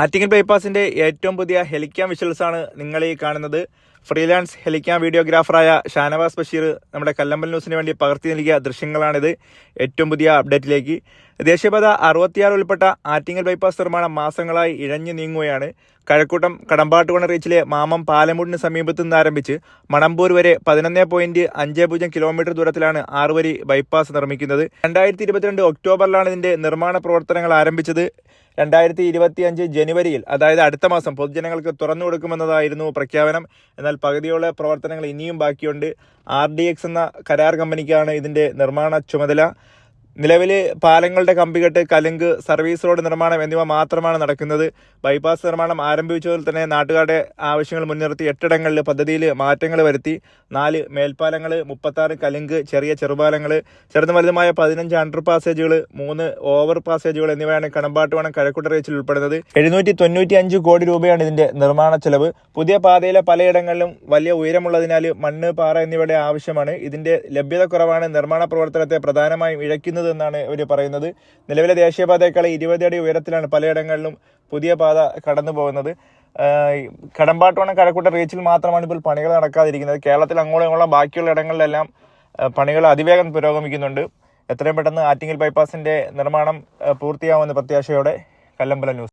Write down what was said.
ആറ്റിങ്ങൽ ബൈപ്പാസിന്റെ ഏറ്റവും പുതിയ helicam visuals ആണ് നിങ്ങൾ ഈ കാണുന്നത്. ഫ്രീലാൻസ് ഹെലിക്യാം വീഡിയോഗ്രാഫറായ ഷാനവാസ് ബഷീർ നമ്മുടെ കല്ലമ്പൽ ന്യൂസിന് വേണ്ടി പകർത്തി നൽകിയ ദൃശ്യങ്ങളാണിത്. ഏറ്റവും പുതിയ അപ്ഡേറ്റിലേക്ക് ദേശീയപാത 66 ഉൾപ്പെട്ട ആറ്റിങ്ങൽ ബൈപ്പാസ് നിർമ്മാണം മാസങ്ങളായി ഇഴഞ്ഞു നീങ്ങുകയാണ്. കഴക്കൂട്ടം കടമ്പാട്ടുകോണ റീച്ചിലെ മാമം പാലമൂടിന് സമീപത്തു നിന്ന് ആരംഭിച്ച് മണമ്പൂർ വരെ 11.50 കിലോമീറ്റർ ദൂരത്തിലാണ് 6 വരി ബൈപ്പാസ് നിർമ്മിക്കുന്നത്. 2022 ഒക്ടോബറിലാണ് ഇതിന്റെ നിർമ്മാണ പ്രവർത്തനങ്ങൾ ആരംഭിച്ചത്. 2025 ജനുവരിയിൽ, അതായത് അടുത്ത മാസം പൊതുജനങ്ങൾക്ക് തുറന്നു കൊടുക്കുമെന്നതായിരുന്നു പ്രഖ്യാപനം. എന്നാൽ പകുതിയോളം പ്രവർത്തനങ്ങൾ ഇനിയും ബാക്കിയുണ്ട്. RDX എന്ന കരാർ കമ്പനിക്കാണ് ഇതിന്റെ നിർമ്മാണ ചുമതല. നിലവിൽ പാലങ്ങളുടെ കമ്പികെട്ട്, കലുങ്ക്, സർവീസ് റോഡ് നിർമ്മാണം എന്നിവ മാത്രമാണ് നടക്കുന്നത്. ബൈപ്പാസ് നിർമ്മാണം ആരംഭിച്ചതിൽ തന്നെ നാട്ടുകാരുടെ ആവശ്യങ്ങൾ മുൻനിർത്തി 8 ഇടങ്ങളിൽ പദ്ധതിയിൽ മാറ്റങ്ങൾ വരുത്തി. 4 മേൽപ്പാലങ്ങൾ, 36 കലുങ്ക്, ചെറുപാലങ്ങൾ, ചെറുതും വലുതുമായ 15 അണ്ടർ പാസേജുകൾ, 3 ഓവർ പാസേജുകൾ എന്നിവയാണ് കടമ്പാട്ടുകോണം കഴക്കൂട്ട റീച്ചിൽ ഉൾപ്പെടുന്നത്. 795 കോടി രൂപയാണ് ഇതിന്റെ നിർമ്മാണ ചെലവ്. പുതിയ പാതയിലെ പലയിടങ്ങളിലും വലിയ ഉയരമുള്ളതിനാൽ മണ്ണ്, പാറ എന്നിവയുടെ ആവശ്യമാണ്. ഇതിന്റെ ലഭ്യത കുറവാണ് നിർമ്മാണ പ്രവർത്തനത്തെ പ്രധാനമായും ഇഴയ്ക്കുന്നത് എന്നാണ് ഇവർ പറയുന്നത്. നിലവിലെ ദേശീയപാതയേക്കാൾ 20 അടി ഉയരത്തിലാണ് പലയിടങ്ങളിലും പുതിയ പാത കടന്നു പോകുന്നത്. കടമ്പാട്ടുകോണം കഴക്കൂട്ട റീച്ചിൽ മാത്രമാണ് ഇപ്പോൾ പണികൾ നടക്കാതിരിക്കുന്നത്. കേരളത്തിൽ അങ്ങോളം ഇങ്ങോളം ബാക്കിയുള്ള ഇടങ്ങളിലെല്ലാം പണികൾ അതിവേഗം പുരോഗമിക്കുന്നുണ്ട്. എത്രയും പെട്ടെന്ന് ആറ്റിങ്ങൽ ബൈപ്പാസിന്റെ നിർമ്മാണം പൂർത്തിയാവുമെന്ന പ്രത്യാശയോടെ കല്ലമ്പലം ന്യൂസ്.